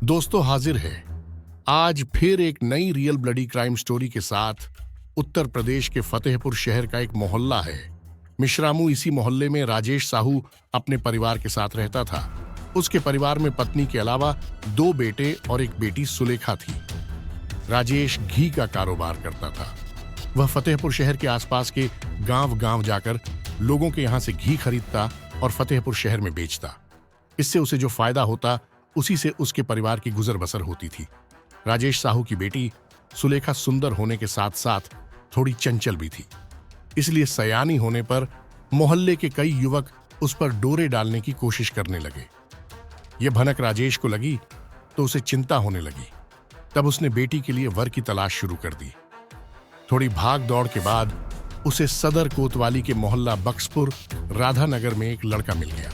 दोस्तों हाजिर है आज फिर एक नई रियल ब्लडी क्राइम स्टोरी के साथ। उत्तर प्रदेश के फतेहपुर शहर का एक मोहल्ला है मिश्रामू। इसी मोहल्ले में राजेश साहू अपने परिवार के साथ रहता था। उसके परिवार में पत्नी के अलावा 2 बेटे और एक बेटी सुलेखा थी। राजेश घी का कारोबार करता था। वह फतेहपुर शहर के आसपास के गांव-गांव जाकर लोगों के यहां से घी खरीदता और फतेहपुर शहर में बेचता। इससे उसे जो फायदा होता उसी से उसके परिवार की गुजर बसर होती थी। राजेश साहू की बेटी सुलेखा सुंदर होने के साथ साथ थोड़ी चंचल भी थी, इसलिए सयानी होने पर मोहल्ले के कई युवक उस पर डोरे डालने की कोशिश करने लगे। यह भनक राजेश को लगी तो उसे चिंता होने लगी। तब उसने बेटी के लिए वर की तलाश शुरू कर दी। थोड़ी भाग दौड़ के बाद उसे सदर कोतवाली के मोहल्ला बक्सपुर राधानगर में एक लड़का मिल गया।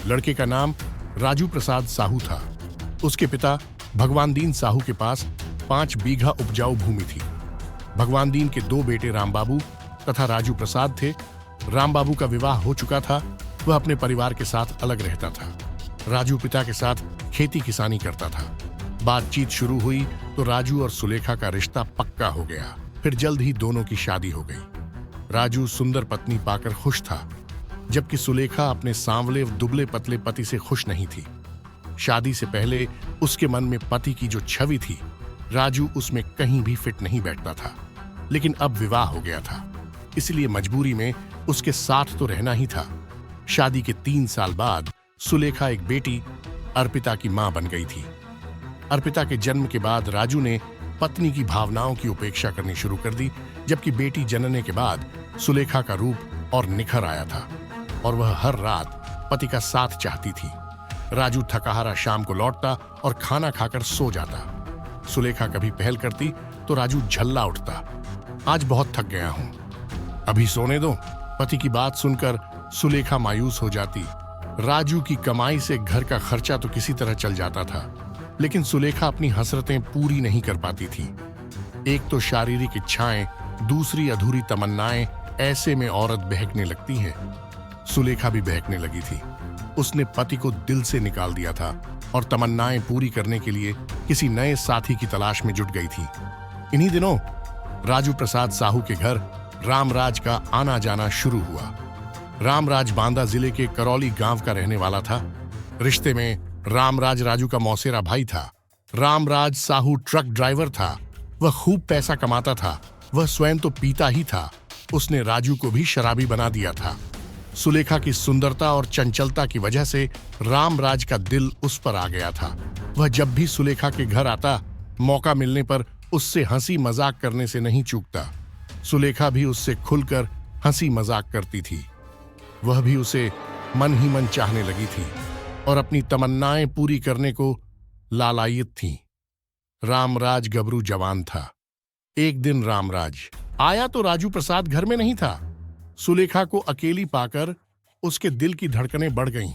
लड़के का नाम राजू प्रसाद साहू था। उसके पिता भगवान दीन साहू के पास 5 बीघा उपजाऊ भूमि थी। भगवान दीन के 2 बेटे रामबाबू तथा राजू प्रसाद थे। रामबाबू का विवाह हो चुका था। वह अपने परिवार के साथ अलग रहता था। राजू पिता के साथ खेती किसानी करता था। बातचीत शुरू हुई तो राजू और सुलेखा का रिश्ता पक्का हो गया। फिर जल्द ही दोनों की शादी हो गई। राजू सुंदर पत्नी पाकर खुश था, जबकि सुलेखा अपने सांवले दुबले पतले पति से खुश नहीं थी। शादी से पहले उसके मन में पति की जो छवि थी, राजू उसमें कहीं भी फिट नहीं बैठता था। लेकिन अब विवाह हो गया था, इसलिए मजबूरी में उसके साथ तो रहना ही था। शादी के 3 साल बाद सुलेखा एक बेटी अर्पिता की मां बन गई थी। अर्पिता के जन्म के बाद राजू ने पत्नी की भावनाओं की उपेक्षा करनी शुरू कर दी, जबकि बेटी जनने के बाद सुलेखा का रूप और निखर आया था और वह हर रात पति का साथ चाहती थी। राजू थकाहारा शाम को लौटता और खाना खाकर सो जाता। सुलेखा कभी पहल करती तो राजू झल्ला उठता, आज बहुत थक गया हूं, अभी सोने दो। पति की बात सुनकर सुलेखा मायूस हो जाती। राजू की कमाई से घर का खर्चा तो किसी तरह चल जाता था, लेकिन सुलेखा अपनी हसरतें पूरी नहीं कर पाती थी। एक तो शारीरिक इच्छाएं, दूसरी अधूरी तमन्नाएं, ऐसे में औरत बहकने लगती है। सुलेखा भी बहकने लगी थी। उसने पति को दिल से निकाल दिया था और तमन्नाएं पूरी करने के लिए किसी नए साथी की तलाश में जुट गई थी। इन्हीं दिनों राजू प्रसाद साहू के घर रामराज का आना जाना शुरू हुआ। रामराज बांदा जिले के करौली गांव का रहने वाला था। रिश्ते में रामराज राजू का मौसेरा भाई था। रामराज साहू ट्रक ड्राइवर था। वह खूब पैसा कमाता था। वह स्वयं तो पीता ही था। उसने राजू को भी शराबी बना दिया था। सुलेखा की सुंदरता और चंचलता की वजह से रामराज का दिल उस पर आ गया था। वह जब भी सुलेखा के घर आता, मौका मिलने पर उससे हंसी मजाक करने से नहीं चूकता। सुलेखा भी उससे खुलकर हंसी मजाक करती थी। वह भी उसे मन ही मन चाहने लगी थी और अपनी तमन्नाएं पूरी करने को लालायित थी। रामराज गबरू जवान था। एक दिन रामराज आया तो राजू प्रसाद घर में नहीं था। सुलेखा को अकेली पाकर उसके दिल की धड़कनें बढ़ गईं।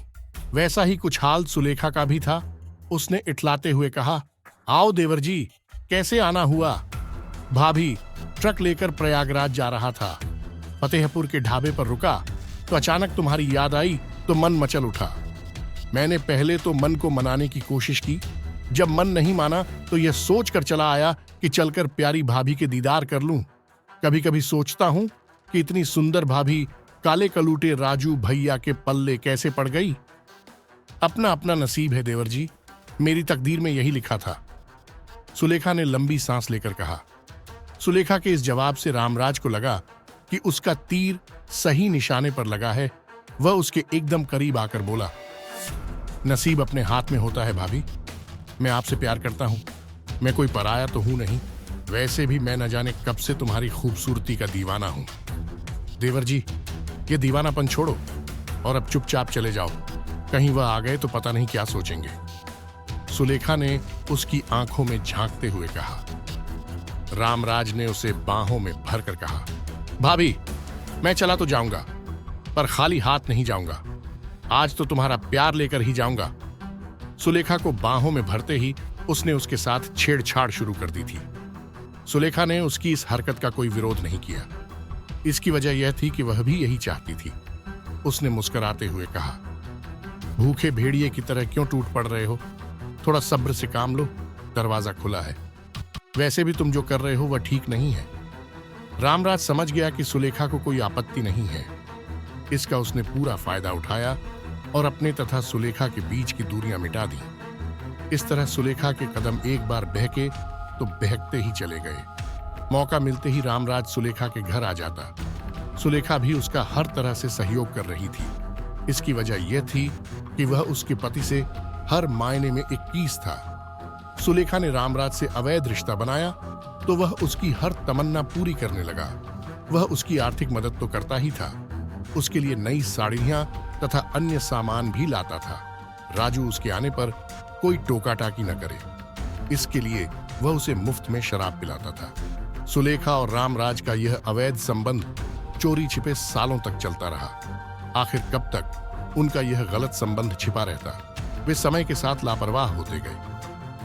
वैसा ही कुछ हाल सुलेखा का भी था। उसने इठलाते हुए कहा, आओ देवर जी, कैसे आना हुआ? भाभी, ट्रक लेकर प्रयागराज जा रहा था। फतेहपुर के ढाबे पर रुका तो अचानक तुम्हारी याद आई तो मन मचल उठा। मैंने पहले तो मन को मनाने की कोशिश की। जब मन नहीं माना तो यह सोच कर चला आया कि चलकर प्यारी भाभी के दीदार कर लूं। कभी कभी सोचता हूं कि इतनी सुंदर भाभी काले कलूटे राजू भैया के पल्ले कैसे पड़ गई। अपना अपना नसीब है देवर जी, मेरी तकदीर में यही लिखा था। सुलेखा ने लंबी सांस लेकर कहा। सुलेखा के इस जवाब से रामराज को लगा कि उसका तीर सही निशाने पर लगा है। वह उसके एकदम करीब आकर बोला, नसीब अपने हाथ में होता है भाभी। मैं आपसे प्यार करता हूं। मैं कोई पराया तो हूं नहीं। वैसे भी मैं न जाने कब से तुम्हारी खूबसूरती का दीवाना हूं। देवर जी, ये दीवानापन छोड़ो और अब चुपचाप चले जाओ। कहीं वह आ गए तो पता नहीं क्या सोचेंगे। सुलेखा ने उसकी आंखों में झांकते हुए कहा। रामराज ने उसे बाहों में भरकर कहा, भाभी, मैं चला तो जाऊंगा, पर खाली हाथ नहीं जाऊंगा। आज तो तुम्हारा प्यार लेकर ही जाऊंगा। सुलेखा को बाहों में भरते ही उसने उसके साथ छेड़छाड़ शुरू कर दी थी। सुलेखा ने उसकी इस हरकत का कोई विरोध नहीं किया। इसकी वजह यह थी कि वह भी यही चाहती थी। उसने मुस्कुराते हुए कहा, भूखे भेड़िए की तरह क्यों टूट पड़ रहे हो? थोड़ा सब्र से काम लो, दरवाजा खुला है। वैसे भी तुम जो कर रहे हो वह ठीक नहीं है। रामराज समझ गया कि सुलेखा को कोई आपत्ति नहीं है। इसका उसने पूरा फायदा उठाया और अपने तथा सुलेखा के बीच की दूरियां मिटा दी। इस तरह सुलेखा के कदम एक बार बहके तो बहकते ही चले गए। मौका मिलते ही रामराज सुलेखा के घर आ जाता। सुलेखा भी उसका हर तरह से सहयोग कर रही थी। इसकी वजह यह थी कि वह उसके पति से हर मायने में 21 था। सुलेखा ने रामराज से अवैध रिश्ता बनाया तो वह उसकी हर तमन्ना पूरी करने लगा। वह उसकी आर्थिक मदद तो करता ही था, उसके लिए नई साड़ियां तथा अन्य सामान भी लाता था। राजू उसके आने पर कोई टोका टाकी न करे, इसके लिए वह उसे मुफ्त में शराब पिलाता था। सुलेखा और रामराज का यह अवैध संबंध चोरी छिपे सालों तक चलता रहा। आखिर कब तक उनका यह गलत संबंध छिपा रहता? वे समय के साथ लापरवाह होते गए।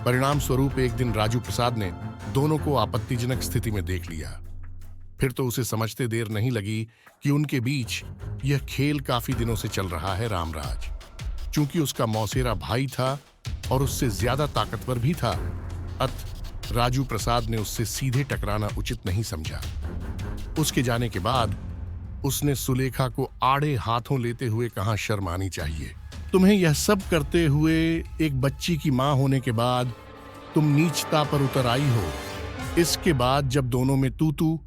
परिणाम स्वरूप एक दिन राजू प्रसाद ने दोनों को आपत्तिजनक स्थिति में देख लिया। फिर तो उसे समझते देर नहीं लगी कि उनके बीच यह खेल काफी दिनों से चल रहा है। रामराज चूंकि उसका मौसेरा भाई था और उससे ज्यादा ताकतवर भी था, अतः राजू प्रसाद ने उससे सीधे टकराना उचित नहीं समझा। उसके जाने के बाद उसने सुलेखा को आड़े हाथों लेते हुए कहा, शर्म आनी चाहिए। तुम्हें यह सब करते हुए एक बच्ची की मां होने के बाद तुम नीचता पर उतर आई हो। इसके बाद जब दोनों में तू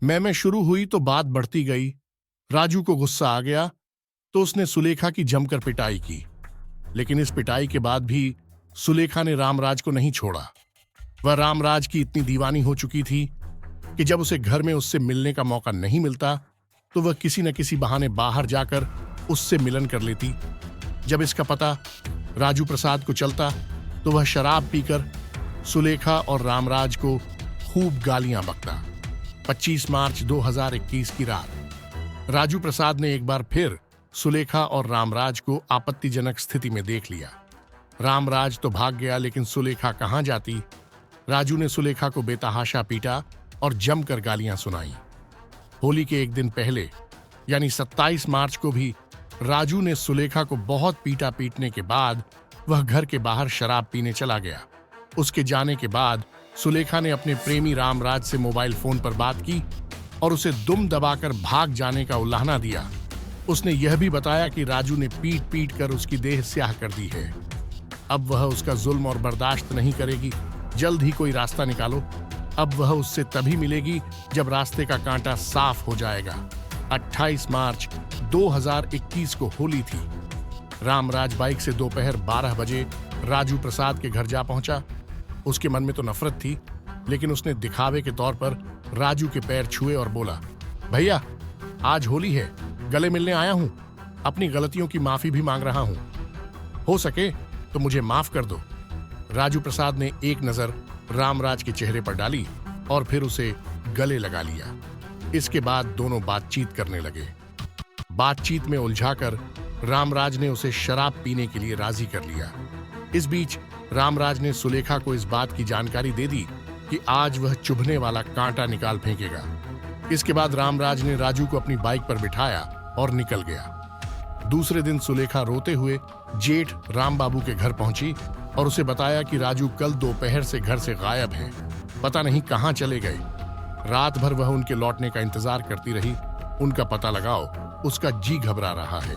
मैं शुरू हुई तो बात बढ़ती गई। राजू को गुस्सा आ गया तो उसने सुलेखा की जमकर पिटाई की। लेकिन इस पिटाई के बाद भी सुलेखा ने रामराज को नहीं छोड़ा। वह रामराज की इतनी दीवानी हो चुकी थी कि जब उसे घर में उससे मिलने का मौका नहीं मिलता तो वह किसी न किसी बहाने बाहर जाकर उससे मिलन कर लेती। जब इसका पता राजू प्रसाद को चलता तो वह शराब पीकर सुलेखा और रामराज को खूब गालियां बकता। 25 मार्च 2021 की रात राजू प्रसाद ने एक बार फिर सुलेखा और रामराज को आपत्तिजनक स्थिति में देख लिया। रामराज तो भाग गया, लेकिन सुलेखा कहां जाती। राजू ने सुलेखा को बेतहाशा पीटा और जमकर गालियां सुनाई। होली के एक दिन पहले यानी 27 मार्च को भी राजू ने सुलेखा को बहुत पीटा। पीटने के बाद वह घर के बाहर शराब पीने चला गया। उसके जाने के बाद सुलेखा ने अपने प्रेमी रामराज से मोबाइल फोन पर बात की और उसे दुम दबाकर भाग जाने का उल्लाहना दिया। उसने यह भी बताया कि राजू ने पीट पीट कर उसकी देह स्याह कर दी है। अब वह उसका जुल्म और बर्दाश्त नहीं करेगी। जल्द ही कोई रास्ता निकालो। अब वह उससे तभी मिलेगी जब रास्ते का कांटा साफ हो जाएगा। 28 मार्च 2021 को होली थी। रामराज बाइक से दोपहर 12 बजे राजू प्रसाद के घर जा पहुंचा। उसके मन में तो नफरत थी, लेकिन उसने दिखावे के तौर पर राजू के पैर छुए और बोला, भैया आज होली है, गले मिलने आया हूं। अपनी गलतियों की माफी भी मांग रहा हूं। हो सके तो मुझे माफ कर दो। राजू प्रसाद ने एक नजर रामराज के चेहरे पर डाली और फिर उसे गले लगा लिया। इसके बाद दोनों बातचीत करने लगे। बातचीत में उलझाकर रामराज ने उसे शराब पीने के लिए राजी कर लिया। इस बीच रामराज ने सुलेखा को इस बात की जानकारी दे दी कि आज वह चुभने वाला कांटा निकाल फेंकेगा। इसके बाद रामराज ने राजू को अपनी बाइक पर बिठाया और निकल गया। दूसरे दिन सुलेखा रोते हुए जेठ रामबाबू के घर पहुंची और उसे बताया कि राजू कल दोपहर से घर से गायब है, पता नहीं कहां चले गए। रात भर वह उनके लौटने का इंतजार करती रही। उनका पता लगाओ, उसका जी घबरा रहा है।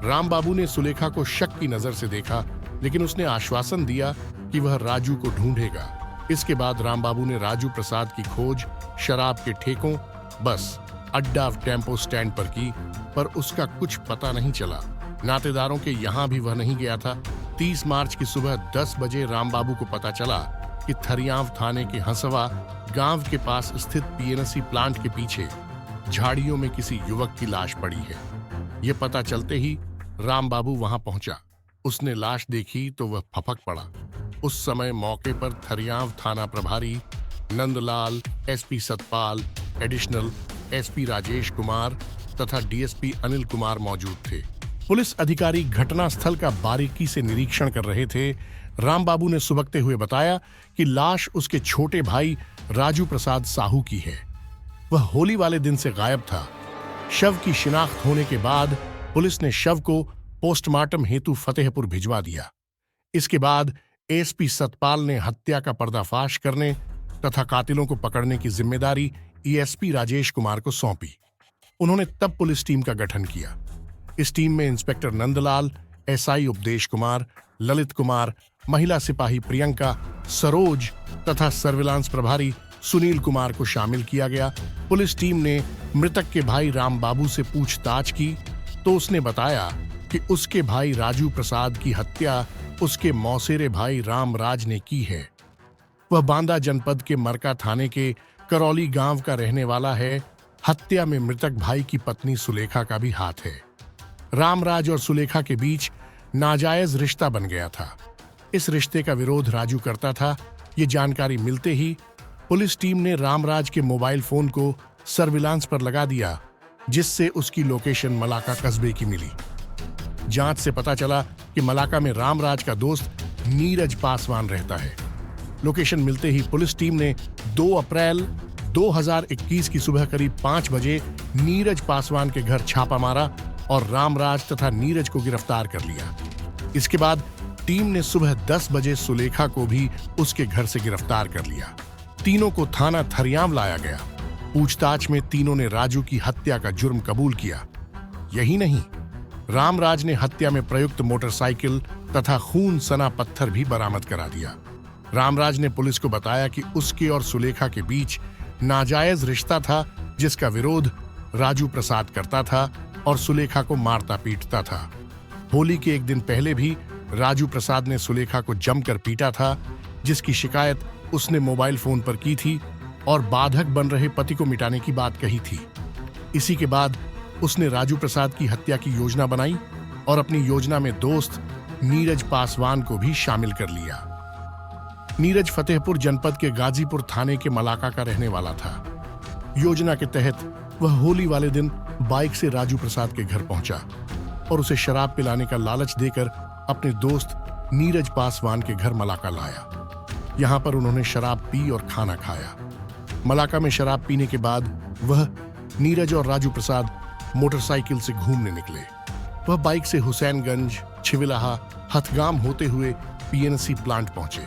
रामबाबू ने सुलेखा को शक की नजर से देखा, लेकिन उसने आश्वासन दिया कि वह राजू को ढूंढेगा। इसके बाद रामबाबू ने राजू प्रसाद की खोज शराब के ठेकों, बस अड्डा, टेम्पो स्टैंड पर की, पर उसका कुछ पता नहीं चला। नातेदारों के यहां भी वह नहीं गया था। 30 मार्च की सुबह 10 बजे रामबाबू को पता चला कि थरियांव थाने के हंसवा गांव के पास स्थित पीएनसी प्लांट के पीछे झाड़ियों में किसी युवक की लाश पड़ी है। यह पता चलते ही रामबाबू वहां पहुंचा। उसने लाश देखी तो वह फपक पड़ा। उस समय मौके पर थरियांव थाना प्रभारी Nandlal, SP Satpal, additional SP Rajesh Kumar तथा डीएसपी अनिल कुमार मौजूद थे। पुलिस अधिकारी घटनास्थल का बारीकी से निरीक्षण कर रहे थे। रामबाबू ने सुबकते हुए बताया कि लाश उसके छोटे भाई राजू प्रसाद साहू की है। वह होली वाले दिन से गायब था। शव की शिनाख्त होने के बाद पुलिस ने शव को पोस्टमार्टम हेतु फतेहपुर भिजवा दिया। इसके बाद एसपी सतपाल ने हत्या का पर्दाफाश करने तथा कातिलों को पकड़ने की जिम्मेदारी एएसपी राजेश कुमार को सौंपी। उन्होंने तब पुलिस टीम का गठन किया। इस टीम में इंस्पेक्टर नंदलाल, एसआई उपदेश कुमार, ललित कुमार, महिला सिपाही प्रियंका, सरोज तथा सर्विलांस प्रभारी सुनील कुमार को शामिल किया गया। पुलिस टीम ने मृतक के भाई राम बाबू से पूछताछ की तो उसने बताया कि उसके भाई राजू प्रसाद की हत्या उसके मौसेरे भाई रामराज ने की है। वह बांदा जनपद के मरका थाने के करौली गांव का रहने वाला है। हत्या में मृतक भाई की पत्नी सुलेखा का भी हाथ है। रामराज और सुलेखा के बीच नाजायज रिश्ता बन गया था। इस रिश्ते का विरोध राजू करता था। ये जानकारी मिलते ही पुलिस टीम ने रामराज के मोबाइल फोन को सर्विलांस पर लगा दिया, जिससे उसकी लोकेशन मलाका कस्बे की मिली। जांच से पता चला कि मलाका में रामराज का दोस्त नीरज पासवान रहता है। लोकेशन मिलते ही पुलिस टीम ने 2 अप्रैल 2021 की सुबह करीब 5 बजे नीरज पासवान के घर छापा मारा और रामराज तथा नीरज को गिरफ्तार कर लिया। इसके बाद टीम ने सुबह 10 बजे सुलेखा को भी उसके घर से गिरफ्तार कर लिया। तीनों को थाना थरियाम लाया गया। पूछताछ में तीनों ने राजू की हत्या का जुर्म कबूल किया। यही नहीं, रामराज ने हत्या में प्रयुक्त मोटरसाइकिल तथा खून सना पत्थर भी बरामद करा दिया। रामराज ने पुलिस को बताया कि उसके और सुलेखा के बीच नाजायज रिश्ता था, जिसका विरोध राजू प्रसाद करता था और सुलेखा को मारता पीटता था। होली के एक दिन पहले भी राजू प्रसाद ने सुलेखा को जमकर पीटा था, जिसकी शिकायत उसने मोबाइल फोन पर की थी और बाधक बन रहे पति को मिटाने की बात कही थी। इसी के बाद उसने राजू प्रसाद की हत्या की योजना बनाई और अपनी योजना में दोस्त नीरज पासवान को भी शामिल कर लिया। नीरज फतेहपुर जनपद के गाजीपुर थाने के मलाका का रहने वाला था। योजना के तहत वह होली वाले दिन बाइक से राजू प्रसाद के घर पहुंचा और उसे शराब पिलाने का लालच देकर अपने दोस्त नीरज पासवान के घर मलाका लाया। यहां पर उन्होंने शराब पी और खाना खाया। मलाका में शराब पीने के बाद वह नीरज और राजू प्रसाद मोटरसाइकिल से घूमने निकले। वह बाइक से हुसैनगंज, छिविलाहा, हथगाम होते हुए पीएनसी प्लांट पहुंचे।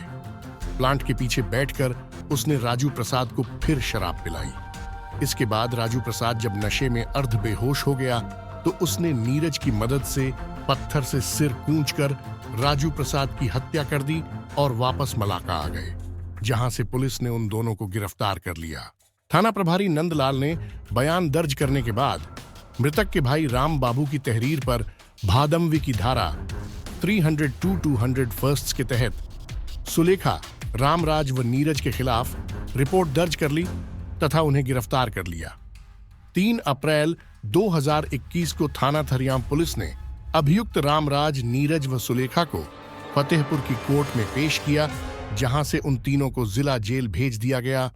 प्लांट के पीछे बैठकर उसने राजू प्रसाद को फिर शराब पिलाई। इसके बाद राजू प्रसाद जब नशे में अर्ध बेहोश हो गया तो उसने नीरज की मदद से पत्थर से सिर कूंचकर राजू प्रसाद की हत्या कर दी और वापस मलाका आ गए, जहां से पुलिस ने उन दोनों को गिरफ्तार कर लिया। थाना प्रभारी नंदलाल ने बयान दर्ज करने के बाद मृतक के भाई राम बाबू की तहरीर पर भादमवी की धारा 302(200) फर्स्ट के तहत सुलेखा, रामराज व नीरज के खिलाफ रिपोर्ट दर्ज कर ली तथा उन्हें गिरफ्तार कर लिया। 3 अप्रैल 2021 को थाना थरियाम पुलिस ने अभियुक्त रामराज, नीरज व सुलेखा को फतेहपुर की कोर्ट में पेश किया, जहां से उन तीनों को जिला जेल भेज दिया गया।